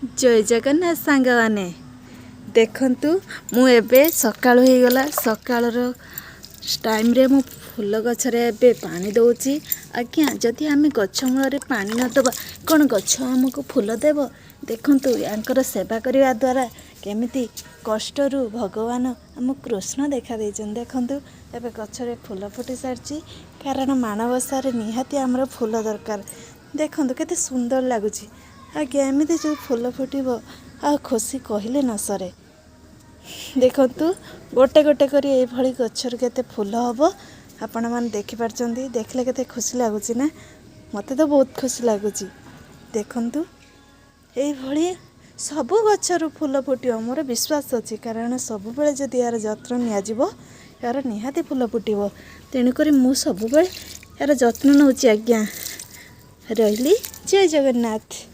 जय जगन्नाथ सांग मैंने देखु मु एबे सकाळु हो गला सकाळर टाइम रे मु फूल गछरे एबे पानी दउची। आज्ञा जदि आम गछ मूल पानी नदबा कौन गछ आमको फूल देव। देखु यांकर सेवा करने द्वारा केमिति कष्टरू भगवान आम कृष्ण देखा देछन। देखु एबे गछरे फूल फुटी सारी कारण माणबसार निहाती आमर फूल दरकार। देखु केते सुंदर लगुच। आज्ञा एमती जो फूल फुटब आ खुशी कहले न सरे। देखु गोटे गोटे करी ये गचर केते फूल हम आपण मैंने देखिपार्टी देखले केते खुशी लगुच ना। मत तो बहुत खुशी लगुच। देखु ये सबु गचर फूल फुटो मोर विश्वास अच्छी कारण सब बेले जदि यार जत्न नियाजिब यार निहाती फूल फुटब। तेणुक मु सब यार जत्न नौची। आज्ञा रही। जय जगन्नाथ।